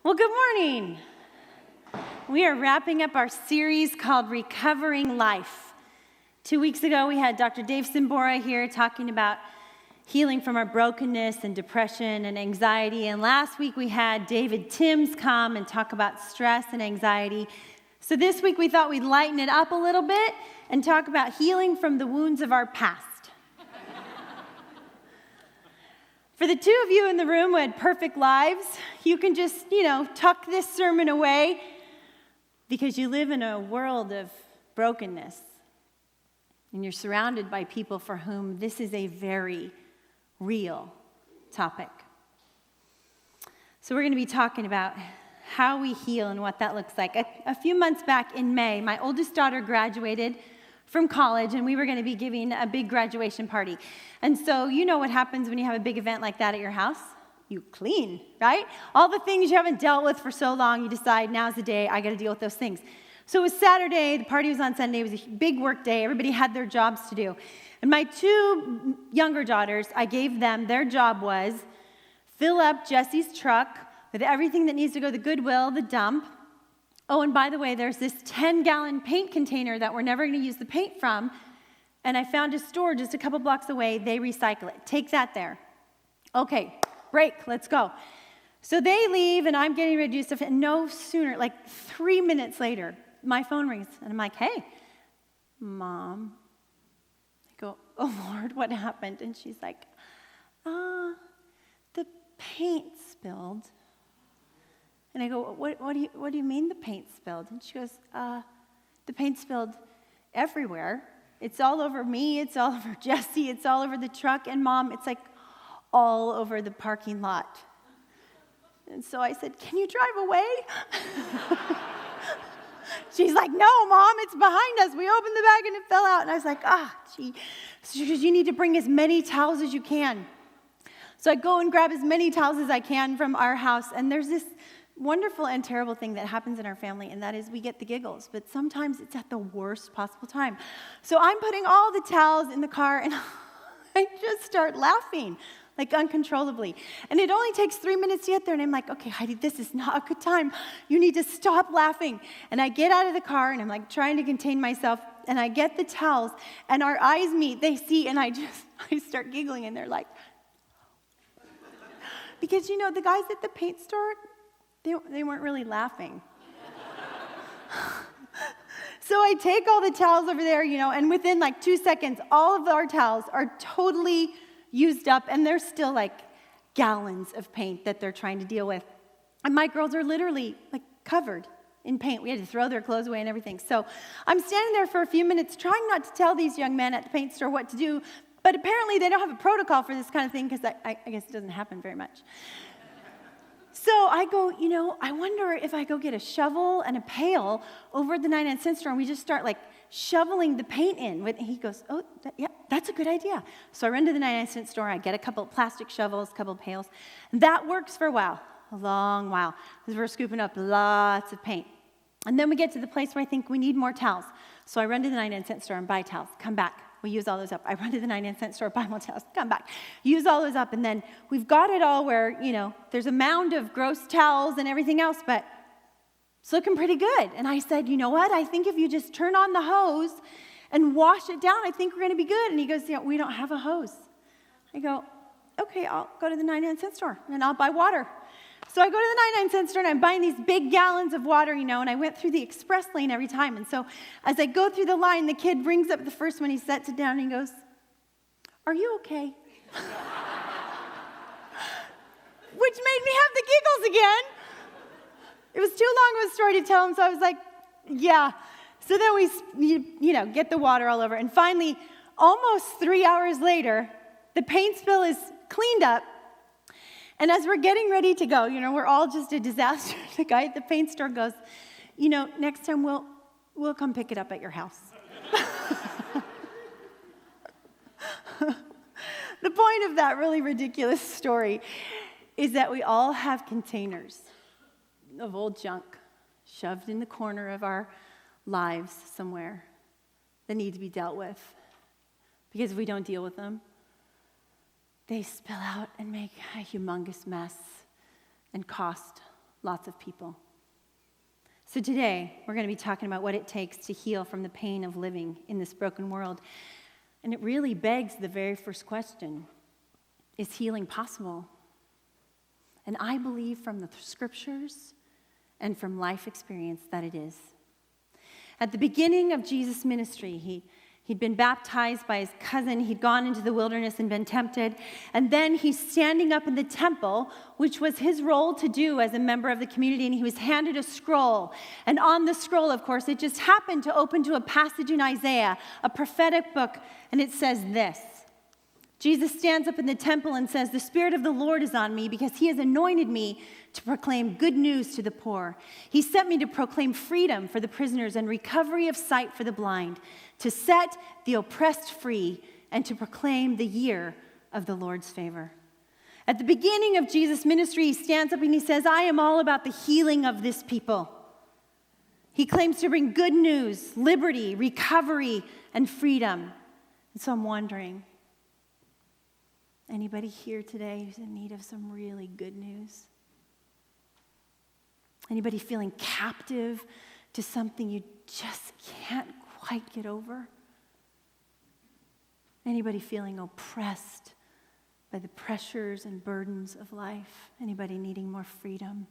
Well, good morning. We are wrapping up our series called Recovering Life. 2 weeks ago, we had Dr. Dave Simbora here talking about healing from our brokenness and depression and anxiety. And last week, we had David Timms come and talk about stress and anxiety. So this week, we thought we'd lighten it up a little bit and talk about healing from the wounds of our past. For the two of you in the room who had perfect lives, you can just, tuck this sermon away because you live in a world of brokenness. And you're surrounded by people for whom this is a very real topic. So we're going to be talking about how we heal and what that looks like. A few months back in May, my oldest daughter graduated from college, and we were going to be giving a big graduation party. And so you know what happens when you have a big event like that at your house? You clean, right? All the things you haven't dealt with for so long, you decide now's the day, I got to deal with those things. So it was Saturday, the party was on Sunday, it was a big work day, everybody had their jobs to do. And my two younger daughters, I gave them, their job was fill up Jesse's truck with everything that needs to go to the Goodwill, the dump. Oh, and by the way, there's this 10-gallon paint container that we're never going to use the paint from, and I found a store just a couple blocks away. They recycle it. Take that there. Okay, break. Let's go. So they leave, and I'm getting ready to do stuff, and no sooner, like 3 minutes later, my phone rings, and I'm like, hey, Mom. I go, oh, Lord, what happened? And she's like, the paint spilled. And I go, what do you mean the paint spilled? And she goes, the paint spilled everywhere. It's all over me, it's all over Jesse, it's all over the truck, and Mom, it's like all over the parking lot. And so I said, can you drive away? She's like, no, Mom, it's behind us. We opened the bag and it fell out. And I was like, gee. So she goes, you need to bring as many towels as you can. So I go and grab as many towels as I can from our house, and there's this wonderful and terrible thing that happens in our family, and that is we get the giggles, but sometimes it's at the worst possible time. So I'm putting all the towels in the car, and I just start laughing, like uncontrollably. And it only takes 3 minutes to get there, and I'm like, okay, Heidi, this is not a good time. You need to stop laughing. And I get out of the car, and I'm like trying to contain myself, and I get the towels, and our eyes meet, they see, and I start giggling, and they're like, because the guys at the paint store, they weren't really laughing. So I take all the towels over there, and within like 2 seconds, all of our towels are totally used up, and there's still like gallons of paint that they're trying to deal with. And my girls are literally like covered in paint. We had to throw their clothes away and everything. So I'm standing there for a few minutes trying not to tell these young men at the paint store what to do, but apparently they don't have a protocol for this kind of thing because I guess it doesn't happen very much. So I go, I wonder if I go get a shovel and a pail over at the 99-cent store and we just start like shoveling the paint in. And he goes, yeah, that's a good idea. So I run to the 99-cent store, I get a couple of plastic shovels, a couple of pails, and that works for a long while, because we're scooping up lots of paint. And then we get to the place where I think we need more towels. So I run to the 99-cent store and buy towels, come back. We use all those up. I run to the 99-cent store, buy more towels, come back. Use all those up, and then we've got it all where, there's a mound of gross towels and everything else, but it's looking pretty good. And I said, you know what? I think if you just turn on the hose and wash it down, I think we're going to be good. And he goes, we don't have a hose. I go, okay, I'll go to the 99-cent store, and I'll buy water. So I go to the 99-cent store, and I'm buying these big gallons of water, and I went through the express lane every time. And so as I go through the line, the kid brings up the first one, he sets it down, and he goes, are you okay? Which made me have the giggles again. It was too long of a story to tell him, so I was like, yeah. So then we, get the water all over. And finally, almost 3 hours later, the paint spill is cleaned up. And as we're getting ready to go, we're all just a disaster. The guy at the paint store goes, next time we'll come pick it up at your house. The point of that really ridiculous story is that we all have containers of old junk shoved in the corner of our lives somewhere that need to be dealt with. Because if we don't deal with them, they spill out and make a humongous mess and cost lots of people. So today, we're going to be talking about what it takes to heal from the pain of living in this broken world. And it really begs the very first question, is healing possible? And I believe from the scriptures and from life experience that it is. At the beginning of Jesus' ministry, he'd been baptized by his cousin. He'd gone into the wilderness and been tempted. And then he's standing up in the temple, which was his role to do as a member of the community. And he was handed a scroll. And on the scroll, of course, it just happened to open to a passage in Isaiah, a prophetic book. And it says this. Jesus stands up in the temple and says, "The Spirit of the Lord is on me because he has anointed me to proclaim good news to the poor. He sent me to proclaim freedom for the prisoners and recovery of sight for the blind, to set the oppressed free, and to proclaim the year of the Lord's favor." At the beginning of Jesus' ministry, he stands up and he says, "I am all about the healing of this people." He claims to bring good news, liberty, recovery, and freedom. And so I'm wondering, anybody here today who's in need of some really good news? Anybody feeling captive to something you just can't quite get over? Anybody feeling oppressed by the pressures and burdens of life? Anybody needing more freedom?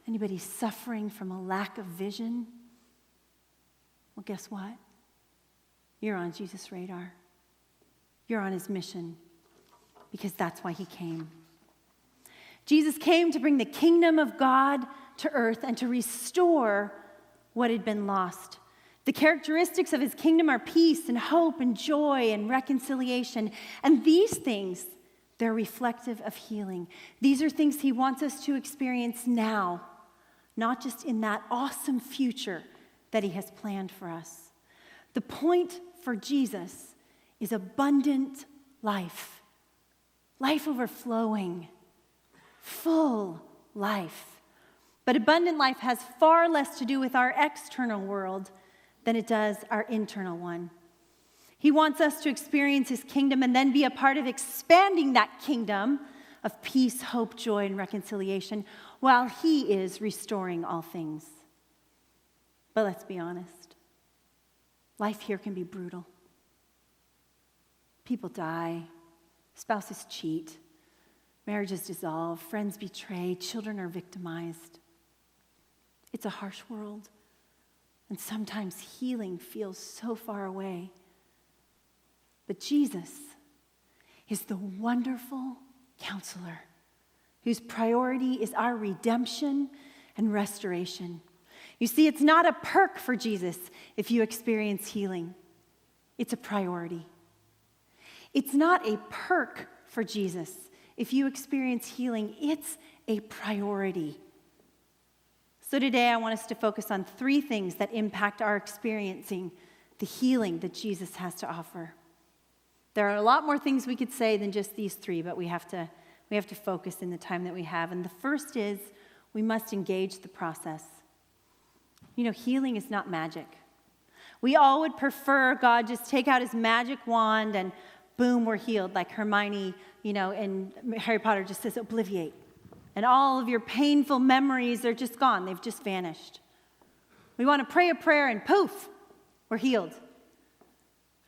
Anybody suffering from a lack of vision? Well, guess what? You're on Jesus' radar. You're on his mission, because that's why he came. Jesus came to bring the kingdom of God to earth and to restore what had been lost. The characteristics of his kingdom are peace and hope and joy and reconciliation. And these things, they're reflective of healing. These are things he wants us to experience now, not just in that awesome future that he has planned for us. The point for Jesus is abundant life, life overflowing, full life. But abundant life has far less to do with our external world than it does our internal one. He wants us to experience his kingdom and then be a part of expanding that kingdom of peace, hope, joy, and reconciliation while he is restoring all things. But let's be honest, life here can be brutal. People die, spouses cheat, marriages dissolve, friends betray, children are victimized. It's a harsh world, and sometimes healing feels so far away. But Jesus is the wonderful counselor whose priority is our redemption and restoration. You see, it's not a perk for Jesus if you experience healing. It's a priority. It's not a perk for Jesus if you experience healing. It's a priority. So today I want us to focus on 3 things that impact our experiencing the healing that Jesus has to offer. There are a lot more things we could say than just these 3, but we have to focus in the time that we have. And the first is we must engage the process. You know, healing is not magic. We all would prefer God just take out his magic wand and boom, we're healed, like Hermione, in Harry Potter just says, obliviate. And all of your painful memories are just gone. They've just vanished. We want to pray a prayer and poof, we're healed.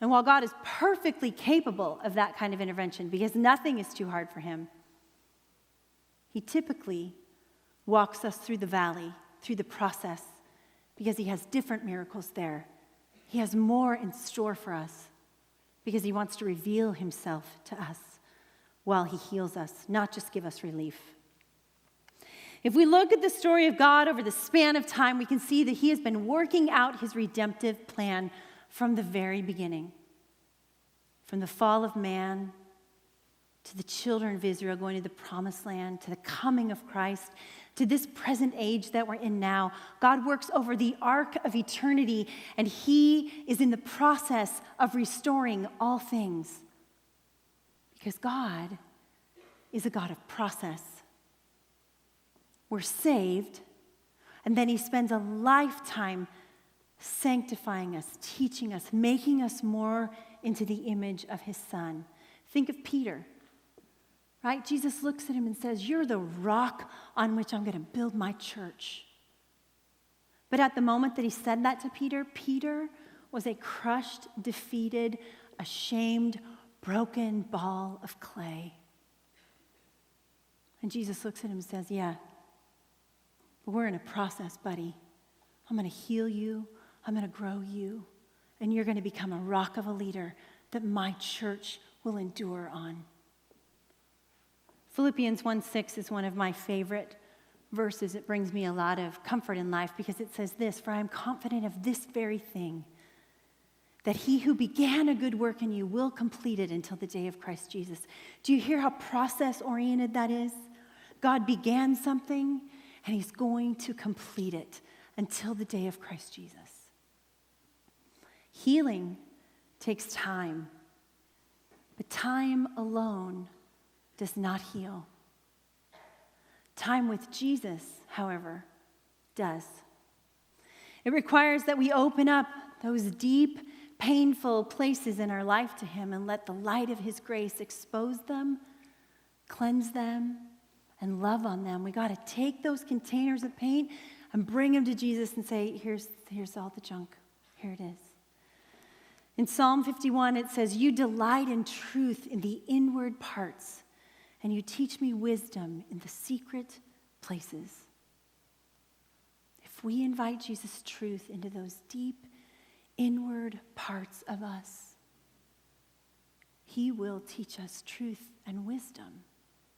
And while God is perfectly capable of that kind of intervention, because nothing is too hard for him, he typically walks us through the valley, through the process, because he has different miracles there. He has more in store for us, because he wants to reveal himself to us while he heals us, not just give us relief. If we look at the story of God over the span of time, we can see that he has been working out his redemptive plan from the very beginning. From the fall of man, to the children of Israel going to the promised land, to the coming of Christ, to this present age that we're in now. God works over the arc of eternity, and he is in the process of restoring all things. Because God is a God of process. We're saved, and then he spends a lifetime sanctifying us, teaching us, making us more into the image of his Son. Think of Peter. right? Jesus looks at him and says, "You're the rock on which I'm going to build my church." But at the moment that he said that to Peter, Peter was a crushed, defeated, ashamed, broken ball of clay. And Jesus looks at him and says, "Yeah, but we're in a process, buddy. I'm going to heal you. I'm going to grow you. And you're going to become a rock of a leader that my church will endure on." Philippians 1:6 is one of my favorite verses. It brings me a lot of comfort in life because it says this: "For I am confident of this very thing, that he who began a good work in you will complete it until the day of Christ Jesus." Do you hear how process-oriented that is? God began something, and he's going to complete it until the day of Christ Jesus. Healing takes time, but time alone does not heal. Time with Jesus, however, does. It requires that we open up those deep, painful places in our life to him and let the light of his grace expose them, cleanse them, and love on them. We got to take those containers of paint and bring them to Jesus and say, here's all the junk. Here it is. In Psalm 51, it says, "You delight in truth in the inward parts, and you teach me wisdom in the secret places." If we invite Jesus' truth into those deep, inward parts of us, he will teach us truth and wisdom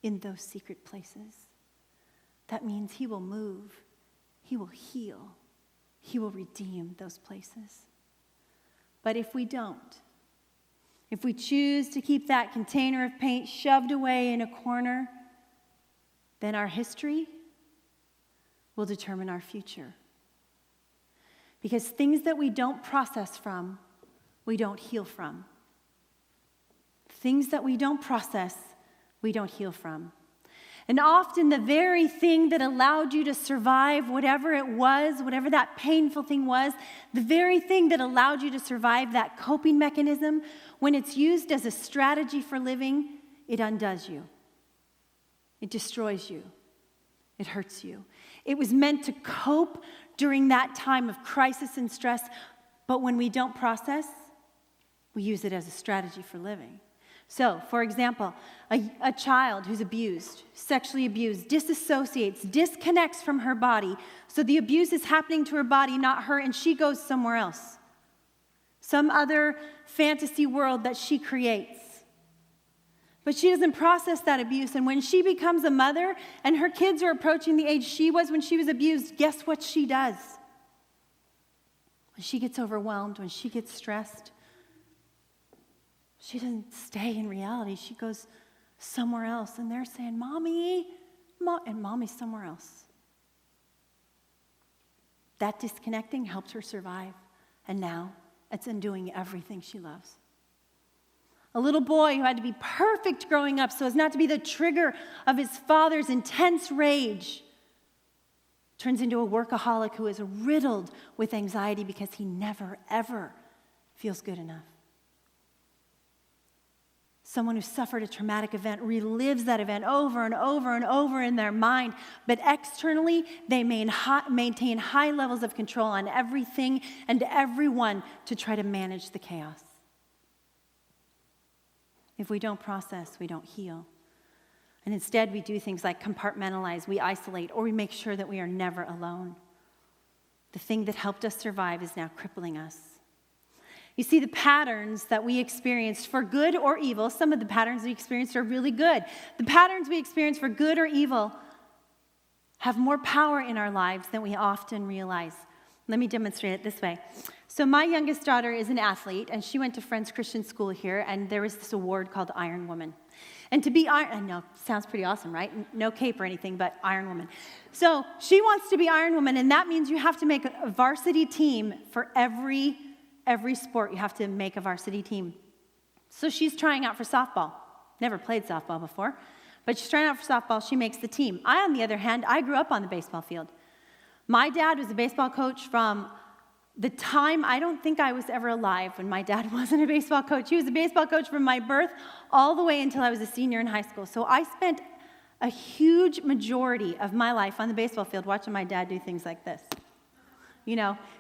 in those secret places. That means he will move, he will heal, he will redeem those places. But if we don't, if we choose to keep that container of paint shoved away in a corner, then our history will determine our future. Because things that we don't process from, we don't heal from. Things that we don't process, we don't heal from. And often the very thing that allowed you to survive whatever it was, whatever that painful thing was, the very thing that allowed you to survive that coping mechanism, when it's used as a strategy for living, it undoes you. It destroys you. It hurts you. It was meant to cope during that time of crisis and stress, but when we don't process, we use it as a strategy for living. So, for example, a child who's abused, sexually abused, disassociates, disconnects from her body, so the abuse is happening to her body, not her, and she goes somewhere else. Some other fantasy world that she creates. But she doesn't process that abuse, and when she becomes a mother and her kids are approaching the age she was when she was abused, guess what she does? When she gets overwhelmed, when she gets stressed, she doesn't stay in reality. She goes somewhere else, and they're saying, "Mommy," and Mommy's somewhere else. That disconnecting helped her survive, and now it's undoing everything she loves. A little boy who had to be perfect growing up so as not to be the trigger of his father's intense rage turns into a workaholic who is riddled with anxiety because he never, ever feels good enough. Someone who suffered a traumatic event relives that event over and over and over in their mind, but externally, they maintain high levels of control on everything and everyone to try to manage the chaos. If we don't process, we don't heal. And instead, we do things like compartmentalize, we isolate, or we make sure that we are never alone. The thing that helped us survive is now crippling us. You see, the patterns that we experienced for good or evil, some of the patterns we experienced are really good. The patterns we experience for good or evil have more power in our lives than we often realize. Let me demonstrate it this way. So my youngest daughter is an athlete, and she went to Friends Christian School here, and there was this award called Iron Woman. And to be I know, sounds pretty awesome, right? No cape or anything, but Iron Woman. So she wants to be Iron Woman, and that means you have to make a varsity team for every sport. You have to make a varsity team. So she's trying out for softball. Never played softball before, but she's trying out for softball. She makes the team. I, on the other hand, I grew up on the baseball field. My dad was a baseball coach from the time, I don't think I was ever alive when my dad wasn't a baseball coach. He was a baseball coach from my birth all the way until I was a senior in high school. So I spent a huge majority of my life on the baseball field watching my dad do things like this.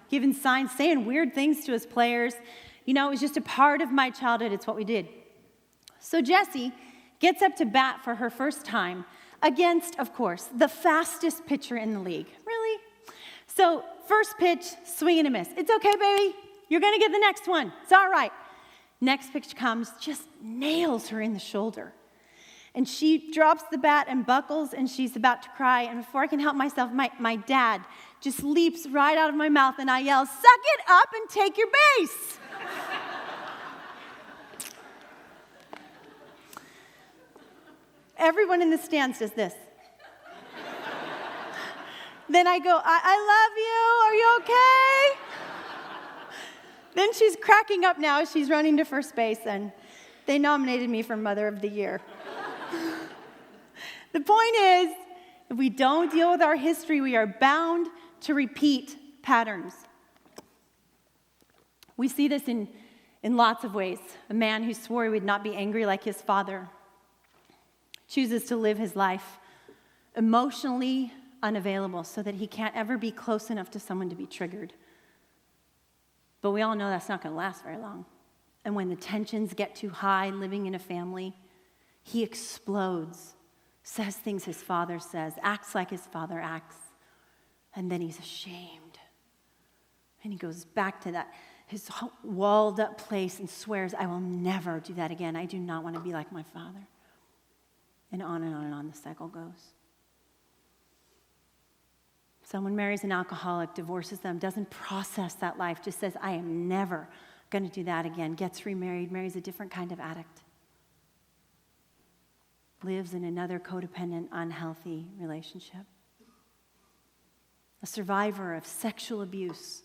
Giving signs, saying weird things to his players. It was just a part of my childhood. It's what we did. So Jessie gets up to bat for her first time against, of course, the fastest pitcher in the league. Really? So first pitch, swing and a miss. It's okay, baby. You're going to get the next one. It's all right. Next pitch comes, just nails her in the shoulder. And she drops the bat and buckles, and she's about to cry. And before I can help myself, my dad just leaps right out of my mouth, and I yell, "Suck it up and take your base." Everyone in the stands does this. Then I go, I love you. Are you okay? Then she's cracking up now. She's running to first base, and they nominated me for Mother of the Year. The point is, if we don't deal with our history, we are bound to repeat patterns. We see this in lots of ways. A man who swore he would not be angry like his father chooses to live his life emotionally unavailable so that he can't ever be close enough to someone to be triggered. But we all know that's not going to last very long. And when the tensions get too high living in a family, he explodes, says things his father says, acts like his father acts, and then he's ashamed. And he goes back to his walled up place and swears, "I will never do that again. I do not want to be like my father." And on and on and on the cycle goes. Someone marries an alcoholic, divorces them, doesn't process that life, just says, "I am never going to do that again," gets remarried, marries a different kind of addict, lives in another codependent, unhealthy relationship. A survivor of sexual abuse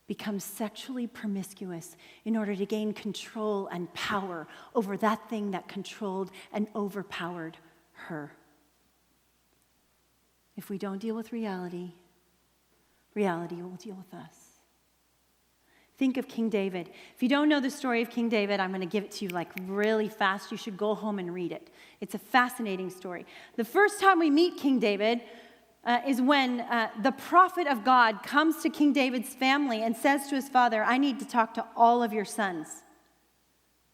becomes sexually promiscuous in order to gain control and power over that thing that controlled and overpowered her. If we don't deal with reality, reality will deal with us. Think of King David. If you don't know the story of King David, I'm going to give it to you really fast. You should go home and read it. It's a fascinating story. The first time we meet King David is when the prophet of God comes to King David's family and says to his father, "I need to talk to all of your sons."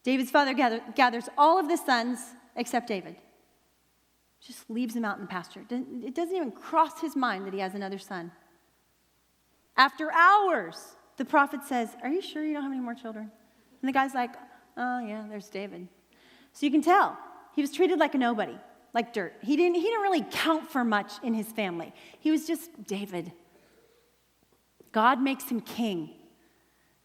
David's father gathers all of the sons except David. Just leaves him out in the pasture. It doesn't even cross his mind that he has another son. After hours, the prophet says, "Are you sure you don't have any more children?" And the guy's like, "Oh yeah, there's David." So you can tell he was treated like a nobody, like dirt. He didn't really count for much in his family. He was just David. God makes him king.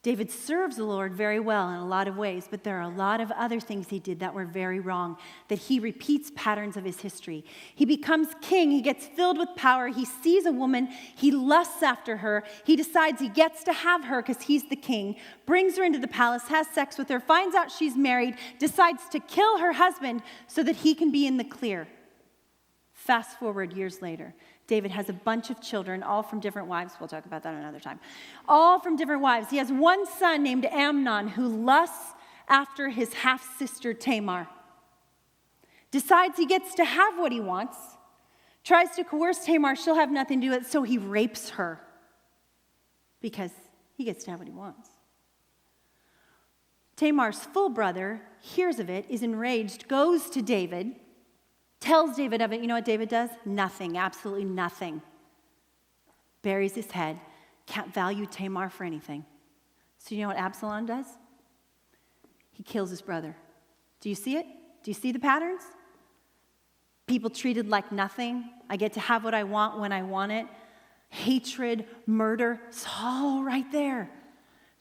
David serves the Lord very well in a lot of ways, but there are a lot of other things he did that were very wrong, that he repeats patterns of his history. He becomes king, he gets filled with power, he sees a woman, he lusts after her, he decides he gets to have her because he's the king, brings her into the palace, has sex with her, finds out she's married, decides to kill her husband so that he can be in the clear. Fast forward years later. David has a bunch of children, all from different wives. We'll talk about that another time. All from different wives. He has one son named Amnon who lusts after his half-sister Tamar. Decides he gets to have what he wants. Tries to coerce Tamar. She'll have nothing to do with it, so he rapes her because he gets to have what he wants. Tamar's full brother hears of it, is enraged, goes to David, tells David of it. You know what David does? Nothing, absolutely nothing. Buries his head, can't value Tamar for anything. So you know what Absalom does? He kills his brother. Do you see it? Do you see the patterns? People treated like nothing. I get to have what I want when I want it. Hatred, murder, it's all right there.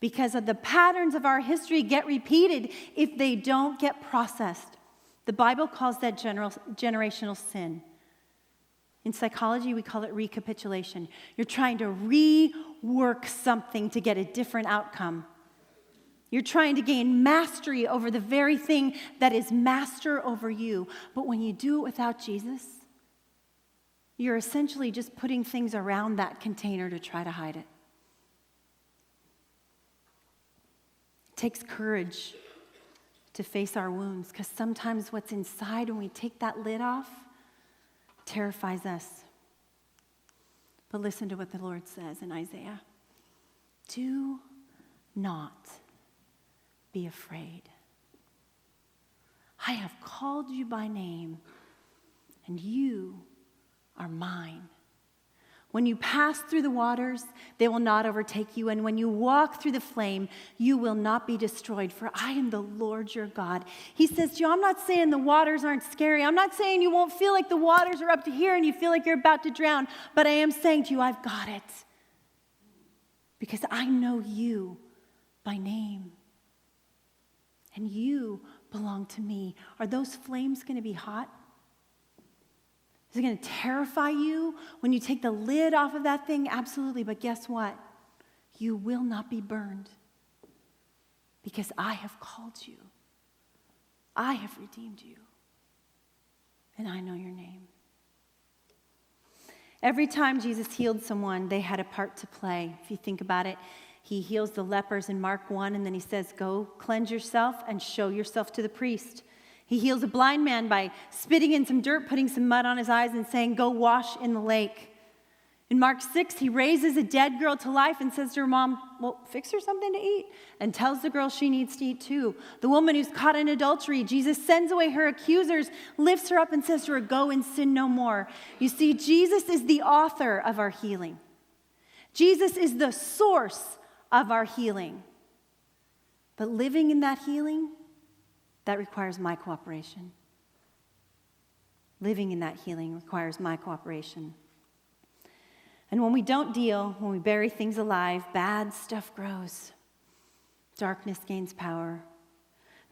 Because of the patterns of our history get repeated if they don't get processed. The Bible calls that generational sin. In psychology, we call it recapitulation. You're trying to rework something to get a different outcome. You're trying to gain mastery over the very thing that is master over you. But when you do it without Jesus, you're essentially just putting things around that container to try to hide it. takes courage to face our wounds, because sometimes what's inside when we take that lid off terrifies us. But listen to what the Lord says in Isaiah. Do not be afraid. I have called you by name, and you are mine. When you pass through the waters, they will not overtake you. And when you walk through the flame, you will not be destroyed, for I am the Lord your God. He says to you, I'm not saying the waters aren't scary. I'm not saying you won't feel like the waters are up to here and you feel like you're about to drown. But I am saying to you, I've got it. Because I know you by name. And you belong to me. Are those flames going to be hot? Is it going to terrify you when you take the lid off of that thing? Absolutely. But guess what? You will not be burned because I have called you. I have redeemed you. And I know your name. Every time Jesus healed someone, they had a part to play. If you think about it, he heals the lepers in Mark 1, and then he says, go cleanse yourself and show yourself to the priest. He heals a blind man by spitting in some dirt, putting some mud on his eyes, and saying, go wash in the lake. In Mark 6, he raises a dead girl to life and says to her mom, well, fix her something to eat, and tells the girl she needs to eat too. The woman who's caught in adultery, Jesus sends away her accusers, lifts her up, and says to her, go and sin no more. You see, Jesus is the author of our healing. Jesus is the source of our healing. But living in that healing, that requires my cooperation. Living in that healing requires my cooperation. And when we don't deal, when we bury things alive, bad stuff grows. Darkness gains power.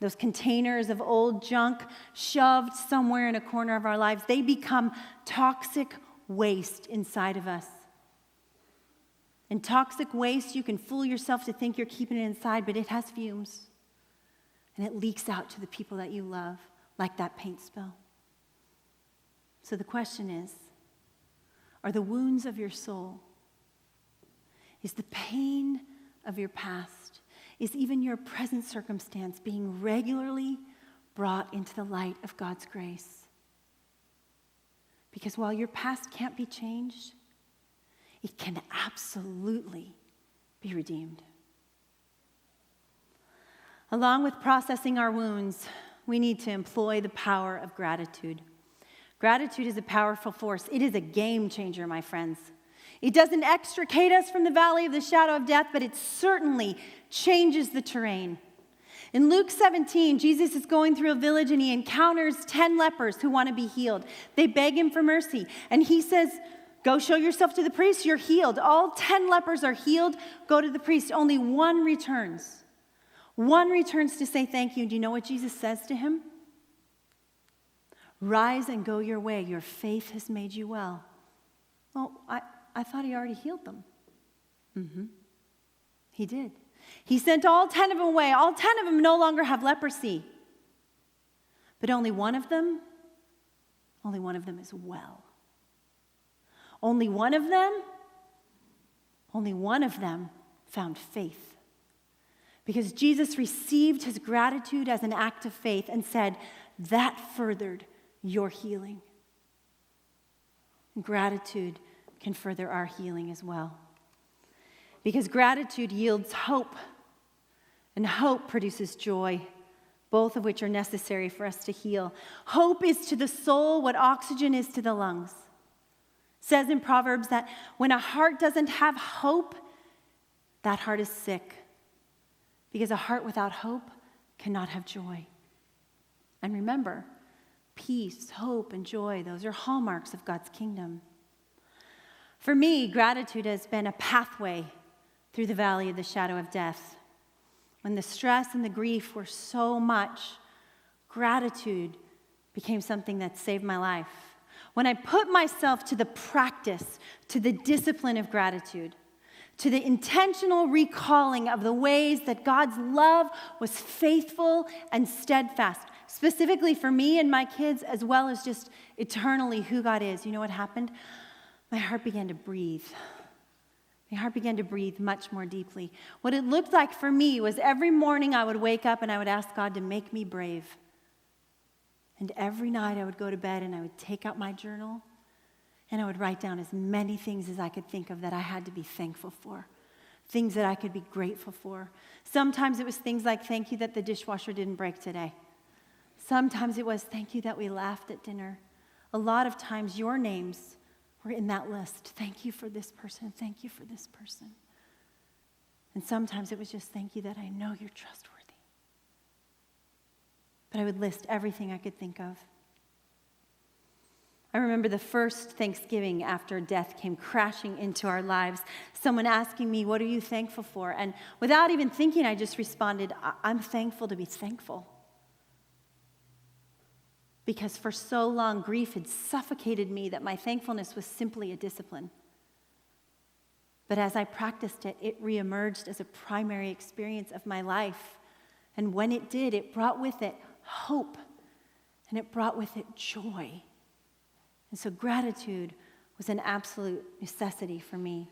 Those containers of old junk shoved somewhere in a corner of our lives, they become toxic waste inside of us. And toxic waste, you can fool yourself to think you're keeping it inside, but it has fumes. And it leaks out to the people that you love, like that paint spill. So the question is, are the wounds of your soul, is the pain of your past, is even your present circumstance being regularly brought into the light of God's grace? Because while your past can't be changed, it can absolutely be redeemed. Along with processing our wounds, we need to employ the power of gratitude. Gratitude is a powerful force. It is a game changer, my friends. It doesn't extricate us from the valley of the shadow of death, but it certainly changes the terrain. In Luke 17, Jesus is going through a village and he encounters 10 lepers who want to be healed. They beg him for mercy, and he says, go show yourself to the priest, you're healed. All 10 lepers are healed, go to the priest. Only one returns. One returns to say thank you. Do you know what Jesus says to him? Rise and go your way. Your faith has made you well. Well, I thought he already healed them. He did. He sent all 10 of them away. All 10 of them no longer have leprosy. But only one of them is well. Only one of them found faith. Because Jesus received his gratitude as an act of faith and said, that furthered your healing. Gratitude can further our healing as well. Because gratitude yields hope, and hope produces joy, both of which are necessary for us to heal. Hope is to the soul what oxygen is to the lungs. It says in Proverbs that when a heart doesn't have hope, that heart is sick. Because a heart without hope cannot have joy. And remember, peace, hope, and joy, those are hallmarks of God's kingdom. For me, gratitude has been a pathway through the valley of the shadow of death. When the stress and the grief were so much, gratitude became something that saved my life. When I put myself to the practice, to the discipline of gratitude, to the intentional recalling of the ways that God's love was faithful and steadfast, specifically for me and my kids, as well as just eternally who God is. You know what happened? My heart began to breathe. My heart began to breathe much more deeply. What it looked like for me was every morning I would wake up and I would ask God to make me brave. And every night I would go to bed and I would take out my journal and I would write down as many things as I could think of that I had to be thankful for, things that I could be grateful for. Sometimes it was things like, thank you that the dishwasher didn't break today. Sometimes it was, thank you that we laughed at dinner. A lot of times your names were in that list. Thank you for this person. Thank you for this person. And sometimes it was just, thank you that I know you're trustworthy. But I would list everything I could think of. I remember the first Thanksgiving after death came crashing into our lives, someone asking me, what are you thankful for? And without even thinking, I just responded, I'm thankful to be thankful. Because for so long, grief had suffocated me that my thankfulness was simply a discipline. But as I practiced it, it reemerged as a primary experience of my life. And when it did, it brought with it hope, and it brought with it joy. And so gratitude was an absolute necessity for me.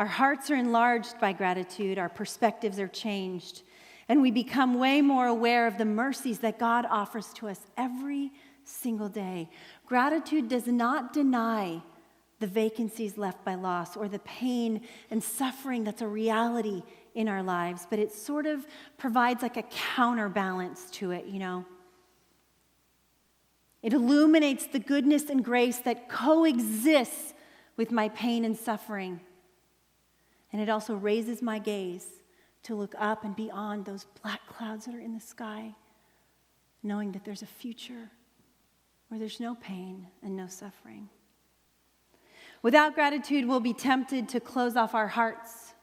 Our hearts are enlarged by gratitude, our perspectives are changed, and we become way more aware of the mercies that God offers to us every single day. Gratitude does not deny the vacancies left by loss or the pain and suffering that's a reality in our lives, but it sort of provides like a counterbalance to it, you know. It illuminates the goodness and grace that coexists with my pain and suffering. And it also raises my gaze to look up and beyond those black clouds that are in the sky, knowing that there's a future where there's no pain and no suffering. Without gratitude, we'll be tempted to close off our hearts,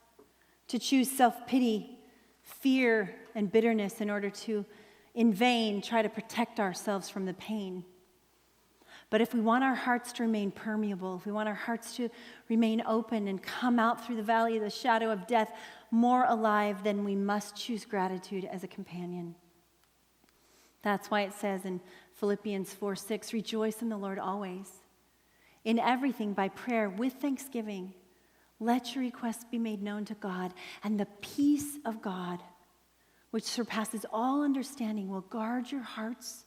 to choose self-pity, fear, and bitterness in order to, in vain, try to protect ourselves from the pain. But if we want our hearts to remain permeable, if we want our hearts to remain open and come out through the valley of the shadow of death more alive, then we must choose gratitude as a companion. That's why it says in Philippians 4:6, rejoice in the Lord always. In everything, by prayer with thanksgiving, let your requests be made known to God, and the peace of God, which surpasses all understanding, will guard your hearts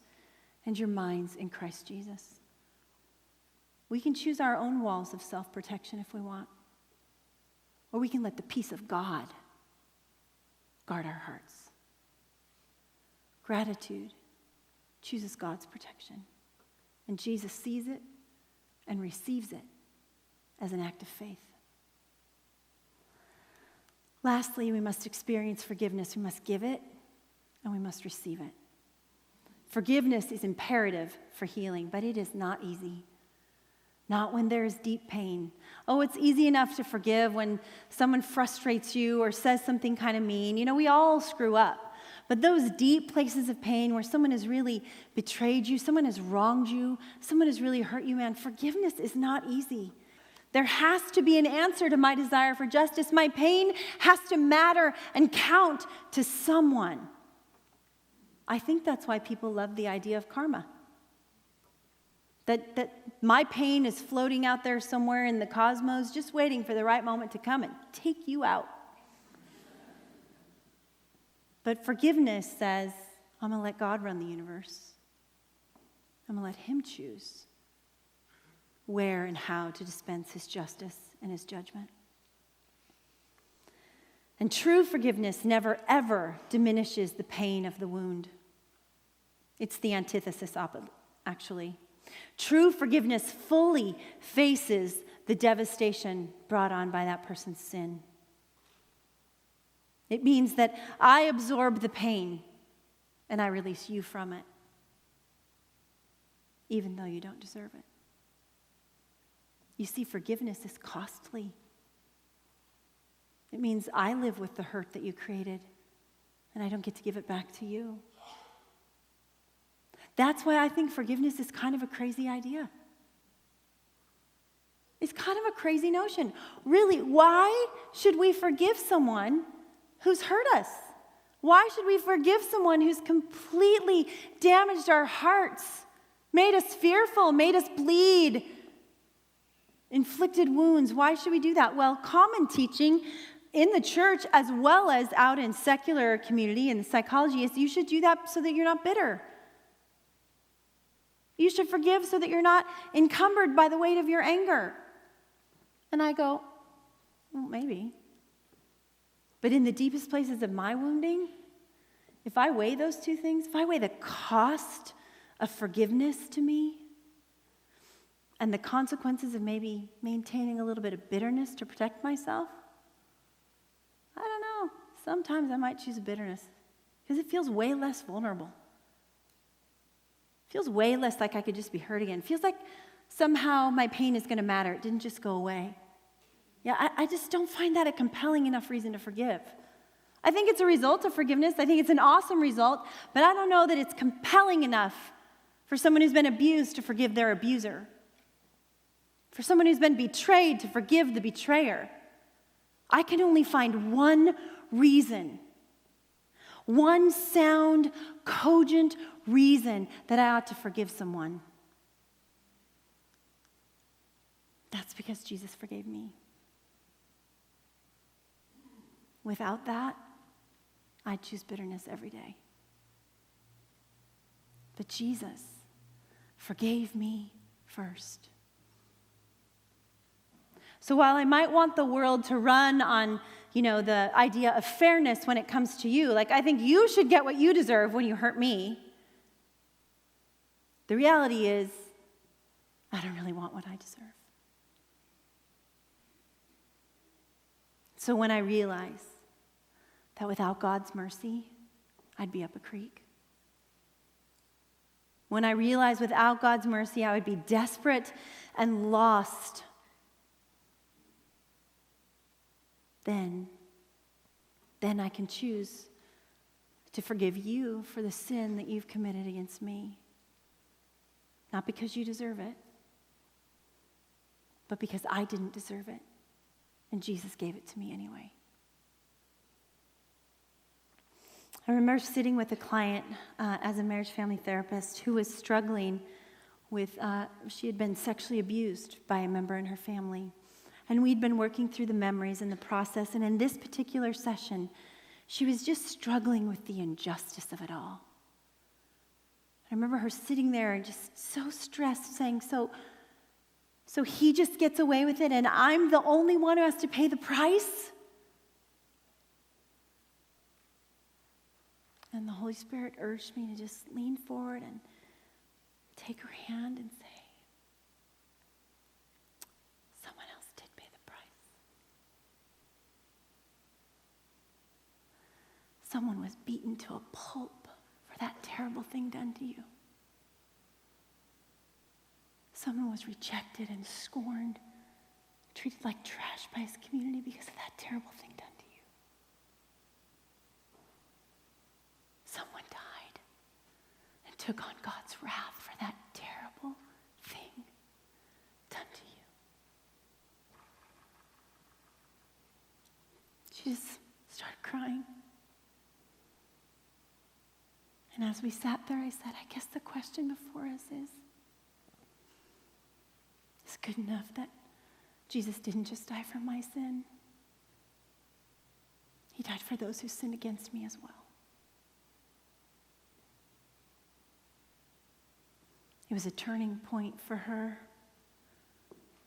and your minds in Christ Jesus. We can choose our own walls of self-protection if we want, or we can let the peace of God guard our hearts. Gratitude chooses God's protection, and Jesus sees it and receives it as an act of faith. Lastly, we must experience forgiveness. We must give it, and we must receive it. Forgiveness is imperative for healing, but it is not easy. Not when there is deep pain. Oh, it's easy enough to forgive when someone frustrates you or says something kind of mean. You know, we all screw up. But those deep places of pain where someone has really betrayed you, someone has wronged you, someone has really hurt you, man, forgiveness is not easy. There has to be an answer to my desire for justice. My pain has to matter and count to someone. I think that's why people love the idea of karma. That my pain is floating out there somewhere in the cosmos, just waiting for the right moment to come and take you out. But forgiveness says, I'm going to let God run the universe. I'm going to let him choose where and how to dispense his justice and his judgment. And true forgiveness never, ever diminishes the pain of the wound. It's the antithesis, actually. True forgiveness fully faces the devastation brought on by that person's sin. It means that I absorb the pain and I release you from it, even though you don't deserve it. You see, forgiveness is costly. It means I live with the hurt that you created, and I don't get to give it back to you. That's why I think forgiveness is kind of a crazy idea. It's kind of a crazy notion. Really, why should we forgive someone who's hurt us? Why should we forgive someone who's completely damaged our hearts, made us fearful, made us bleed, inflicted wounds. Why should we do that? Well, common teaching in the church as well as out in secular community and psychology is you should do that so that you're not bitter. You should forgive so that you're not encumbered by the weight of your anger. And I go, well, maybe. But in the deepest places of my wounding, if I weigh those two things, if I weigh the cost of forgiveness to me and the consequences of maybe maintaining a little bit of bitterness to protect myself, I don't know. Sometimes I might choose bitterness because it feels way less vulnerable. It feels way less like I could just be hurt again. It feels like somehow my pain is going to matter. It didn't just go away. Yeah, I just don't find that a compelling enough reason to forgive. I think it's a result of forgiveness. I think it's an awesome result, but I don't know that it's compelling enough for someone who's been abused to forgive their abuser. For someone who's been betrayed to forgive the betrayer. I can only find one reason, one sound, cogent reason that I ought to forgive someone. That's because Jesus forgave me. Without that, I'd choose bitterness every day. But Jesus forgave me first. So while I might want the world to run on, the idea of fairness when it comes to you, like I think you should get what you deserve when you hurt me, the reality is I don't really want what I deserve. So when I realize that without God's mercy, I'd be up a creek. When I realize without God's mercy, I would be desperate and lost, then I can choose to forgive you for the sin that you've committed against me. Not because you deserve it, but because I didn't deserve it, and Jesus gave it to me anyway. I remember sitting with a client as a marriage family therapist who was struggling with, she had been sexually abused by a member in her family. And we'd been working through the memories and the process. And in this particular session, she was just struggling with the injustice of it all. I remember her sitting there and just so stressed, saying, so he just gets away with it and I'm the only one who has to pay the price? And the Holy Spirit urged me to just lean forward and take her hand and say, someone else did pay the price. Someone was beaten to a pulp for that terrible thing done to you. Someone was rejected and scorned, treated like trash by his community because of that terrible thing done to you. Someone died and took on God's wrath for that terrible thing done to you. She just started crying. And as we sat there, I said, I guess the question before us is good enough that Jesus didn't just die for my sin. He died for those who sinned against me as well. It was a turning point for her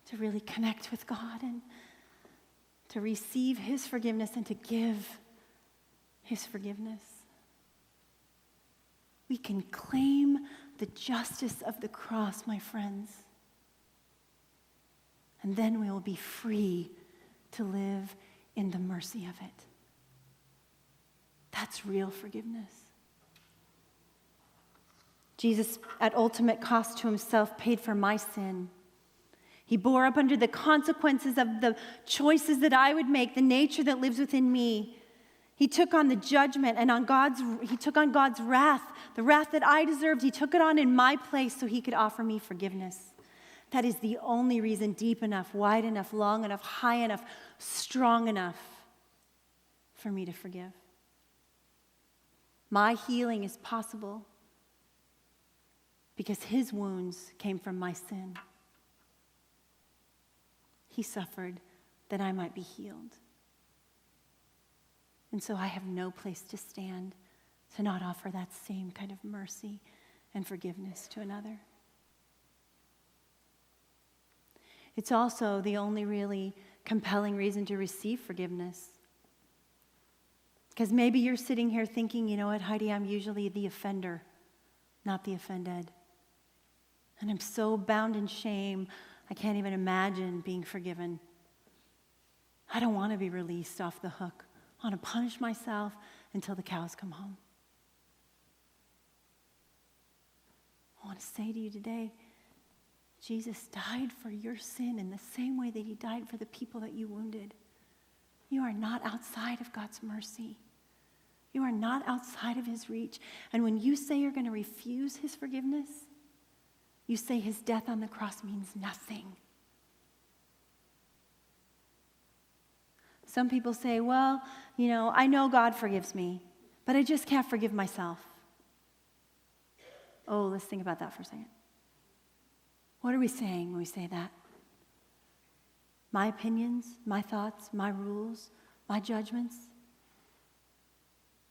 to really connect with God and to receive his forgiveness and to give his forgiveness. We can claim the justice of the cross, my friends, and then we will be free to live in the mercy of it. That's real forgiveness. Jesus, at ultimate cost to himself, paid for my sin. He bore up under the consequences of the choices that I would make, the nature that lives within me. He took on the judgment and he took on God's wrath, the wrath that I deserved. He took it on in my place so he could offer me forgiveness. That is the only reason deep enough, wide enough, long enough, high enough, strong enough for me to forgive. My healing is possible because his wounds came from my sin. He suffered that I might be healed. And so I have no place to stand to not offer that same kind of mercy and forgiveness to another. It's also the only really compelling reason to receive forgiveness. Because maybe you're sitting here thinking, you know what, Heidi, I'm usually the offender, not the offended. And I'm so bound in shame, I can't even imagine being forgiven. I don't want to be released off the hook. I want to punish myself until the cows come home. I want to say to you today, Jesus died for your sin in the same way that he died for the people that you wounded. You are not outside of God's mercy. You are not outside of his reach. And when you say you're going to refuse his forgiveness, you say his death on the cross means nothing. Some people say, well, I know God forgives me, but I just can't forgive myself. Oh, let's think about that for a second. What are we saying when we say that? My opinions, my thoughts, my rules, my judgments,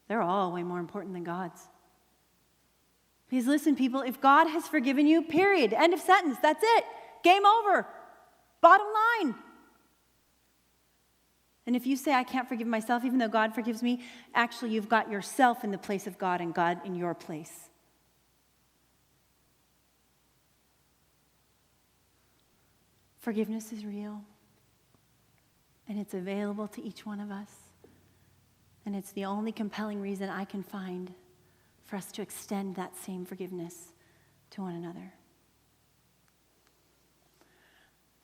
they're all way more important than God's. Because listen, people, if God has forgiven you, period, end of sentence, that's it. Game over. Bottom line. And if you say, I can't forgive myself, even though God forgives me, actually you've got yourself in the place of God and God in your place. Forgiveness is real, and it's available to each one of us. And it's the only compelling reason I can find for us to extend that same forgiveness to one another.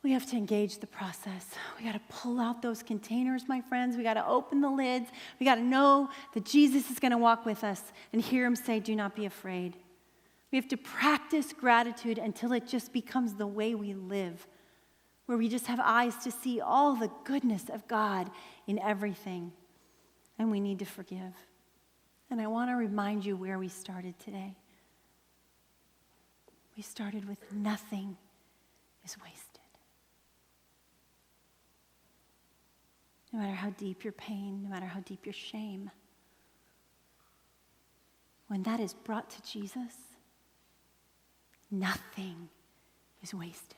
We have to engage the process. We got to pull out those containers, my friends. We got to open the lids. We got to know that Jesus is going to walk with us and hear him say, do not be afraid. We have to practice gratitude until it just becomes the way we live, where we just have eyes to see all the goodness of God in everything. And we need to forgive. And I want to remind you where we started today. We started with nothing is wasted. No matter how deep your pain, no matter how deep your shame, when that is brought to Jesus, nothing is wasted.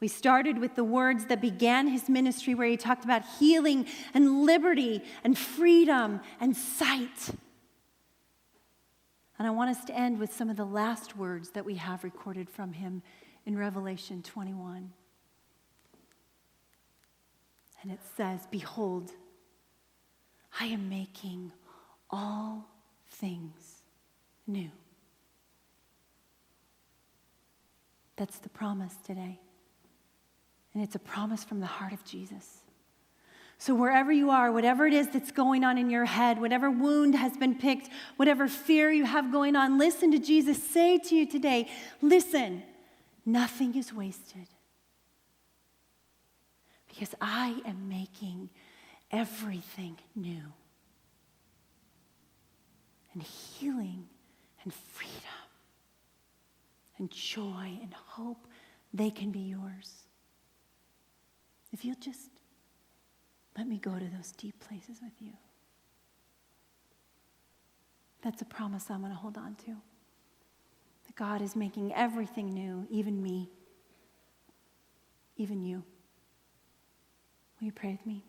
We started with the words that began his ministry, where he talked about healing and liberty and freedom and sight. And I want us to end with some of the last words that we have recorded from him in Revelation 21. And it says, behold, I am making all things new. That's the promise today. And it's a promise from the heart of Jesus. So wherever you are, whatever it is that's going on in your head, whatever wound has been picked, whatever fear you have going on, listen to Jesus say to you today, listen, nothing is wasted. Because I am making everything new. And healing and freedom and joy and hope, they can be yours. If you'll just let me go to those deep places with you. That's a promise I'm going to hold on to. That God is making everything new, even me, even you. Will you pray with me?